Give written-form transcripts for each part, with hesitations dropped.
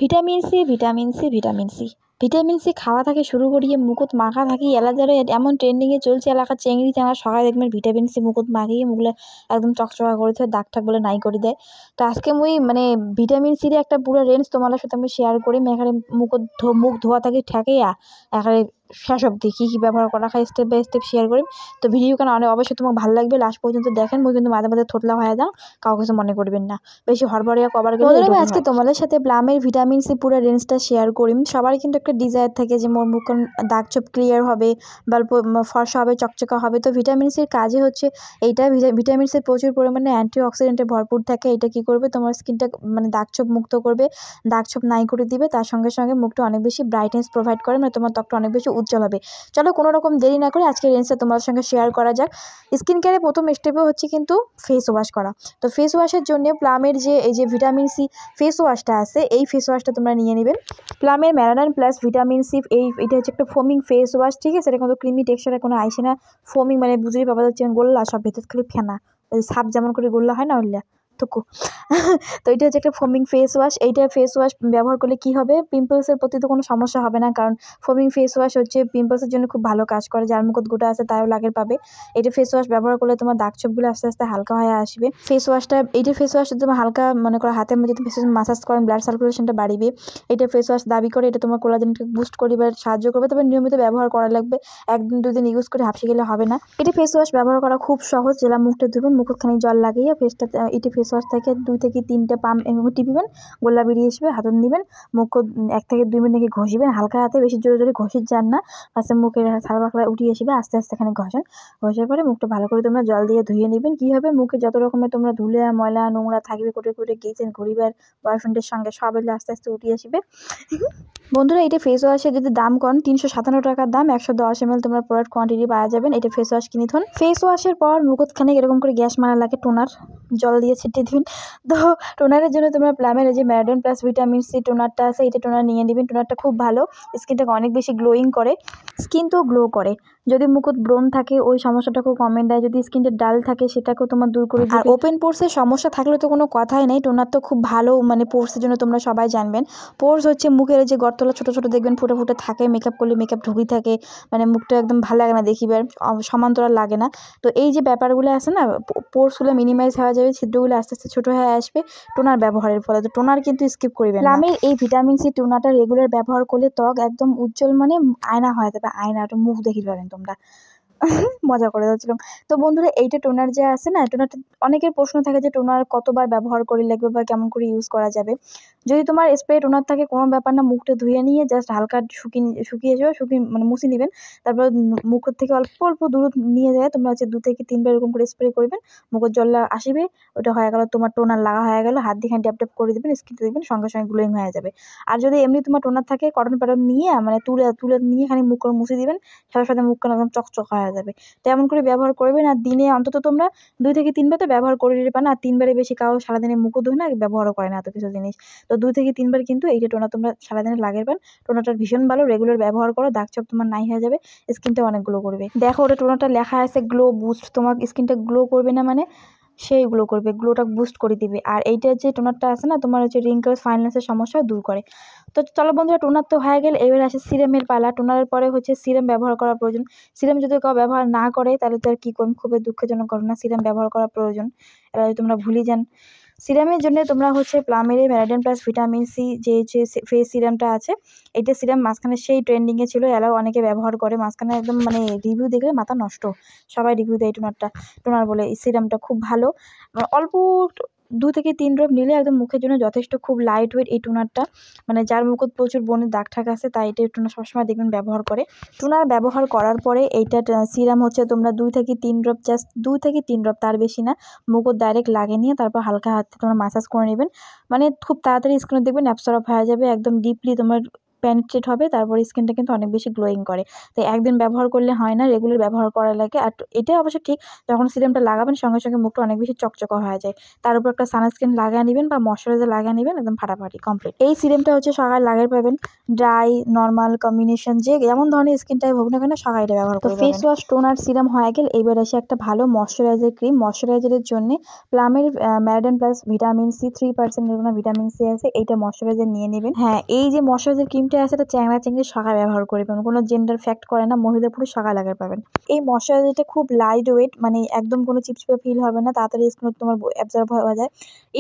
Vitamin C, vitamin C, vitamin C. Vitamin C খাওয়া থেকে শুরু করিয়ে মুকুট মাখা থাকি এলাজারে এমন ট্রেন্ডিংয়ে চলছে এলাকার চেংড়ি চাঙা সবাই দেখবেন ভিটামিন সি মুকুট মাখিয়ে মুখলে একদম চকচকা করে থয় দাগ ঠাক বলে নাই করে দেয়। তো আজকে মুই মানে ভিটামিন সির একটা পুরো রেঞ্জ তোমার সাথে আমি শেয়ার করি। এখানে মুখ ধোয়া থাকি ঠেকেয়া এখানে শেষ অবধি কী কী ব্যবহার করা হয় স্টেপ বাই স্টেপ শেয়ার করি। তো ভিডিও কেন অবশ্যই তোমার ভালো লাগবে, লাস্ট পর্যন্ত দেখেন। মুই কিন্তু মাঝে মাঝে থতলা হয়ে যাও, কাউ কিছু মনে করবেন না, বেশি হড়বড়িয়া কবার গেলে। আমি আজকে তোমাদের সাথে প্লামের ভিটামিন সি পুরো রেঞ্জটা শেয়ার করি। সবারই কিন্তু একটা ডিজায়ার থাকে যে মোর মুখ দাগ ছোপ ক্লিয়ার হবে বা ফর্সা হবে, চকচকা হবে। তো ভিটামিন সির কাজে হচ্ছে এইটা, ভিটামিন সি প্রচুর পরিমাণে অ্যান্টিঅক্সিডেন্টে ভরপুর থাকে। এটা কি করবে, তোমার স্কিনটা মানে দাগ ছোপ মুক্ত করবে, দাগ ছোপ নাই করে দিবে। তার সঙ্গে সঙ্গে মুখটা অনেক বেশি ব্রাইটনেস প্রোভাইড করে, মানে তোমার ত্বকটা অনেক বেশি উজ্জ্বল হবে। চলো কোনো রকম দেরি না করে আজকে রেঞ্জটা তোমার সঙ্গে শেয়ার করা যাক। স্কিন কেয়ারে প্রথম স্টেপে হচ্ছে কিন্তু ফেস ওয়াশ করা। তো ফেস ওয়াশের জন্য প্লামের যে এই যে ভিটামিন সি ফেস ওয়াশটা আছে, এই ফেস ওয়াশটা তোমরা নিয়ে নেবেন। প্লামের ম্যারাডন প্লাস ভিটামিন সি এটা হচ্ছে একটা ফোমিং ফেস ওয়াশ, ঠিক আছে। এটা কিন্তু ক্রিমি টেক্সচারে কোনো আইসে না, ফোমিং মানে বুঝতেই পাওয়া যাচ্ছে গোল্লা সব ভেতর খালি ফেনা, সাপ যেমন করে গোল্লা হয় না ওইলা টুকু। তো এটা হচ্ছে একটা ফোমিং ফেস ওয়াশ। এইটা ফেস ওয়াশ ব্যবহার করলে কি হবে, পিম্পলসের প্রতি তো কোনো সমস্যা হবে না, কারণ ফোমিং ফেস ওয়াশ হচ্ছে পিম্পলসের জন্য খুব ভালো কাজ করে। যার মুখত গোটা আছে তাইও লাগের পাবে। এটা ফেস ওয়াশ ব্যবহার করলে তোমার দাগ ছোপগুলো আস্তে আস্তে হালকা হয়ে আসবে। ফেস ওয়াশটা তোমার হালকা মনে করো হাতের মধ্যে ফেস মাসাজ করেন, ব্লাড সার্কুলেশনটা বাড়িবে। এটা ফেস ওয়াশ দাবি করে এটা তোমার কোলাজেনকে বুস্ট করিবার সাহায্য করবে। তবে নিয়মিত ব্যবহার করা লাগবে, একদিন দুদিন ইউজ করে হাঁপসে গেলে হবে না। এটা ফেস ওয়াশ ব্যবহার করা খুব সহজ। জেলা মুখটা ধুবেন, মুখখানি জল লাগিয়ে ফেসটা এটি ফেস ওয়াশ থেকে 2 থেকে 3টে পাম্প টিপিবেন, গোল্লা বেরিয়ে আসবে। হাতত নেবেন, মুখ 1 থেকে 2 মিনিট নাকি ঘষিবেন হালকা হাতে, বেশি জোরে জোরে ঘষির যান না। ফার্স্টে মুখের ছাল পাখলা উঠিয়ে আসবে, আস্তে আস্তে এখানে ঘষেন। ঘষার পরে মুখটা ভালো করে তোমরা জল দিয়ে ধুয়ে নেবেন। কী হবে, মুখে যত রকমের তোমরা ধুলে ময়লা নোংরা থাকবে, কোটে কোটে গিয়েছেন ঘুরিবার বয়ফ্রেন্ডের সঙ্গে, সব এলে আস্তে আস্তে উঠিয়ে আসবে। বন্ধুরা, এটা ফেস ওয়াশের যদি দাম করেন 357 টাকার দাম, 110 ml তোমরা প্রোডাক্ট কোয়ান্টিটি পাওয়া যাবেন। এটা ফেস ওয়াশ কিনে থন। ফেস ওয়াশের পর মুখখানে এরকম করে গ্যাস মারা লাগে, টোনার জল দিয়ে ছিটিয়ে দিবেন। তো টোনারের জন্য তোমরা প্লামের যে ম্যারাডন প্লাস ভিটামিন সি টোনারটা আছে, এটা টোনার নিয়ে নেবেন। টোনারটা খুব ভালো, স্কিনটাকে অনেক বেশি গ্লোয়িং করে, স্কিন তো গ্লো করে। যদি মুখত ব্রণ থাকে ওই সমস্যাটাকেও কমে দেয়, যদি স্কিনটা ডাল থাকে সেটাকেও তোমার দূর করে দিবে। আর ওপেন পোর্সের সমস্যা থাকলে তো কোনো কথাই নেই, টোনার তো খুব ভালো, মানে পোর্সের জন্য তোমরা সবাই জানবেন। পোর্স হচ্ছে মুখের যে গর্তলা ছোটো ছোটো দেখবেন ফুটে ফুটে থাকে, মেকআপ করলে মেকআপ ঢুকি থাকে, মানে মুখটা একদম ভালো লাগে না দেখিবার, সমান্তরাল লাগে না। তো এই যে ব্যাপারগুলো আছে না, পোর্সগুলো মিনিমাইজ হওয়া যাবে, ছিদ্রগুলো আস্তে আস্তে ছোটো হয়ে আসবে টোনার ব্যবহারের ফলে। তো টোনার কিন্তু স্কিপ করবেন না। প্লামের এই ভিটামিন সি টোনারটা রেগুলার ব্যবহার করলে ত্বক একদম উজ্জ্বল, মানে আয়না হয়ে যাবে, আয়না একটু মুখ দেখি পাবেন তোমরা। মজা করে যাচ্ছিলাম। তো বন্ধুরা, এইটা টোনার যে আছে না, টোনারটা অনেকের প্রশ্ন থাকে যে টোনার কতবার ব্যবহার করে লাগবে বা কেমন করে ইউজ করা যাবে। যদি তোমার স্প্রে টোনার থাকে কোনো ব্যাপার না, মুখটা ধুয়ে নিয়ে জাস্ট হালকা শুকিয়ে যাবে, মানে মুছে নেবেন। তারপর মুখের থেকে অল্প অল্প দূর নিয়ে যায় তোমরা হচ্ছে 2 থেকে 3 বার এরকম করে স্প্রে করবেন। মুখের জলটা আসিবে, ওটা হয়ে গেল তোমার টোনার লাগা হয়ে গেল। হাত দিয়ে ট্যাপ ট্যাপ করে দেবেন, স্কিনটা দেখবেন সঙ্গে সঙ্গে গ্লোয়িং হয়ে যাবে। আর যদি এমনি তোমার টোনার থাকে, কটন প্যাটন নিয়ে মানে তুলে নিয়ে এখানে মুখ করে মুছে দিবেন, সাথে সাথে মুখখান একদম চকচক হয়ে যাবে। তেমন করে ব্যবহার করবেন। আর দিনে অন্তত তোমরা 2 থেকে 3 বার তো ব্যবহার করে নিতে পারো না। আর 3 বারের বেশি কাউ সারাদিনে মুখও ধোয় না, ব্যবহারও করে না এত কিছু জিনিস। তো 2 থেকে 3 বার কিন্তু এইটা টোনার তোমরা সারাদিনে লাগাবেন। টোনারটা ভীষণ ভালো, রেগুলার ব্যবহার করো, দাগ ছোপ তোমার নাই হয়ে যাবে, স্কিনটা অনেক গ্লো করবে। দেখো ওটা টোনারটা লেখা আছে গ্লো বুস্ট, তোমার স্কিনটা গ্লো করবে না মানে সেই গ্লো করবে, গ্লোটা বুস্ট করে দিবে। আর এইটার যে টোনারটা আছে না, তোমার হচ্ছে রিঙ্কেলস ফাইননেসের সমস্যাও দূর করে। তো চলো বন্ধুরা, টোনার তো হয়ে গেল, এবার আসে সিরামের পালা। টোনারের পরে হচ্ছে সিরাম ব্যবহার করা প্রয়োজন। সিরাম যদি কেউ ব্যবহার না করে তাহলে তো আর কি করুন, খুবই দুঃখজনক ঘটনা, সিরাম ব্যবহার করা প্রয়োজন। এবার যদি তোমরা ভুলে যান, সিরামের জন্য তোমরা হচ্ছে প্লামের ম্যারাডন প্লাস ভিটামিন সি যে ফেস সিরামটা আছে, এইটা সিরাম মাঝখানে সেই ট্রেন্ডিংয়ে ছিল, এলাও অনেকে ব্যবহার করে। মাঝখানে একদম মানে রিভিউ দেখলে মাথা নষ্ট, সবাই রিভিউ দেয় টোনার বলে এই সিরামটা খুব ভালো। অল্প 2 থেকে 3 ড্রপ নিলে একদম মুখের জন্য যথেষ্ট, খুব লাইট ওয়েট এই টোনারটা। মানে যার মুখত প্রচুর ব্রণের দাগ ঠাক আছে তাই এটা টোনার সবসময় দেখবেন ব্যবহার করে। টোনার ব্যবহার করার পরে এইটা সিরাম হচ্ছে তোমরা 2 থেকে 3 ড্রপ, জাস্ট 2 থেকে 3 ড্রপ, তার বেশি না, মুখত ডাইরেক্ট লাগিয়ে নিয়ে তারপর হালকা হাতে তোমরা মাসাজ করে নেবেন। মানে খুব তাড়াতাড়ি স্কিনে দেখবেন অ্যাবসর্ব হয়ে যাবে, একদম ডিপলি তোমার পেনিট্রেট হবে, তারপর স্কিনটা কিন্তু অনেক বেশি গ্লোয়িং করে। তাই একদিন ব্যবহার করলে হয় না, রেগুলার ব্যবহার করা লাগে। আর এটা অবশ্য ঠিক, যখন সিরামটা লাগাবেন সঙ্গে সঙ্গে মুখটা অনেক বেশি চকচকে হয়ে যায়। তার উপর একটা সানস্ক্রিন লাগিয়ে নেবেন বা ময়শ্চারাইজার লাগিয়ে নেবেন, একদম ফাটাফাটি কমপ্লিট। এই সিরামটা হচ্ছে সকালে লাগাই পাবেন, ড্রাই নর্মাল কম্বিনেশন যে যেমন ধরনের স্কিন টাইপ হোক না কেন সকালে এটা ব্যবহার করতে পারবেন। ফেস ওয়াশ, টোনার, সিরাম হয়ে গেল। এবার আসে একটা ভালো ময়শ্চারাইজার ক্রিম। ময়শ্চারাইজারের জন্য প্লামের ম্যারিডেন প্লাস ভিটামিন সি 3% এর কোনো ভিটামিন সি আছে, এইটা ময়শ্চারাইজার নিয়ে নেবেন। হ্যাঁ, এই যে ময়শ্চারাইজার ক্রিমটা আছে এটা চ্যাংড়া চিংড়ি সকালে ব্যবহার করে পাবেন, কোনো জেন্ডার ফ্যাক্ট করে না, মহিলা পুরুষ সকালে লাগাতে পারবেন। এই ময়শ্চারাইজারটা খুব লাইট ওয়েট, মানে একদম কোনো চিপচিপে ফিল হবে না, তাড়াতাড়ি স্কিন তোমার অ্যাবজর্ব হয়ে যায়।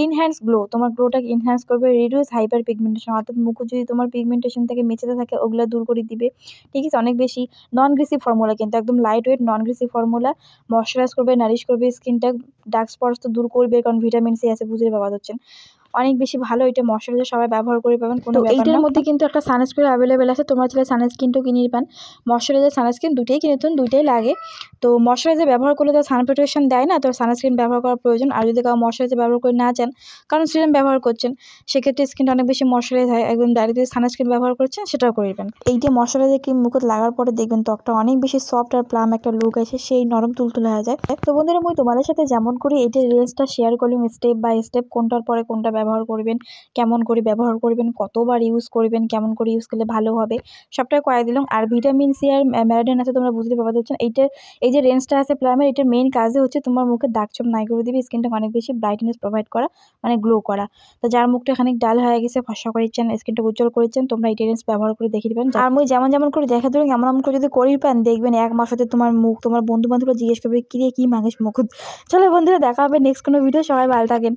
ইনহ্যান্স গ্লো, তোমার গ্লোটাকে ইনহ্যান্স করবে। রিডিউস হাইপার পিগমেন্টেশন, অর্থাৎ মুখ যদি তোমার পিগমেন্টেশন থেকে মেচেতে থাকে ওগুলো দূর করে দিবে। ঠিক আছে, অনেক বেশি নন গ্রিসি ফর্মুলা, কিন্তু একদম লাইট ওয়েট নন গ্রিসি ফর্মুলা। ময়শ্চারাইজ করবে, নারিশ করবে স্কিনটা, ডার্ক স্পটস তো দূর করবে, কারণ ভিটামিন সি আছে, বুঝতে পাওয়া যাচ্ছেন। অনেক বেশি ভালো এটা ময়শ্চারাইজার, সবাই ব্যবহার করে পাবেন, কোনো ব্যাপার না। এইটার মধ্যে কিন্তু একটা সানস্ক্রিন অ্যাভেলেবেল আছে, তোমরা চাইলে সানস্ক্রিনটাও কিনে নিবেন। ময়শ্চারাইজার সানস্ক্রিন দুটোই কিনে নিতেন, দুইটাই লাগে। তো ময়শ্চারাইজার ব্যবহার করলে তো সান প্রোটেকশন দেয় না, তো সানস্ক্রিন ব্যবহার করার প্রয়োজন। আর যদি কাউ ময়শ্চারাইজার ব্যবহার করে না চান, কারণ সিরাম ব্যবহার করছেন, সেক্ষেত্রে স্কিনটা অনেক বেশি ময়শ্চারাইজ হয়, একদম ডাইরেক্ট সানস্ক্রিন ব্যবহার করছেন সেটাও করে দিবেন। এইটা ময়শ্চারাইজার ক্রিম মুখে লাগার পরে দেখবেন ত্বকটা অনেক বেশি সফট আর প্লাম একটা লুক আসে, সেই নরম তুলতুলে হয়ে যায়। তো বন্ধুরা, আমি তোমাদের সাথে যেমন করি এইটার রেঞ্জটা শেয়ার করলাম স্টেপ বাই স্টেপ, কোনটার পরে কোনটা ব্যবহার করবেন, কেমন করে ব্যবহার করবেন, কতবার ইউজ করবেন, কেমন করে ইউজ করলে ভালো হবে, সবটাই কয়ে দিলাম। আর ভিটামিন সি আর ম্যারিডেন আছে, তোমরা বুঝতে পারবা যাচ্ছেন। এইটার এই যে রেঞ্জটা আছে প্লামের, এটার মেইন কাজে হচ্ছে তোমার মুখে দাগ ছোপ নাই করে দিবে, স্কিনটাকে অনেক বেশি ব্রাইটনেস প্রোভাইড করা, মানে গ্লো করা। তো যার মুখটা খানিক ডাল হয়ে গেছে, ফর্সা করেছেন, স্কিনটা উজ্জ্বল করেছেন, তোমরা এই রেঞ্জ ব্যবহার করে দেখে দিবেন। আর মুই যেমন যেমন করে দেখা ধরুন এমন করে যদি করি পান, দেখবেন 1 মাস হতে তোমার মুখ, তোমার বন্ধু বান্ধবরা জিজ্ঞেস করবে কি রে কি মাগিস মুখ। চলো বন্ধুরা, দেখা হবে নেক্সট কোনো ভিডিও, সবাই ভালো থাকেন।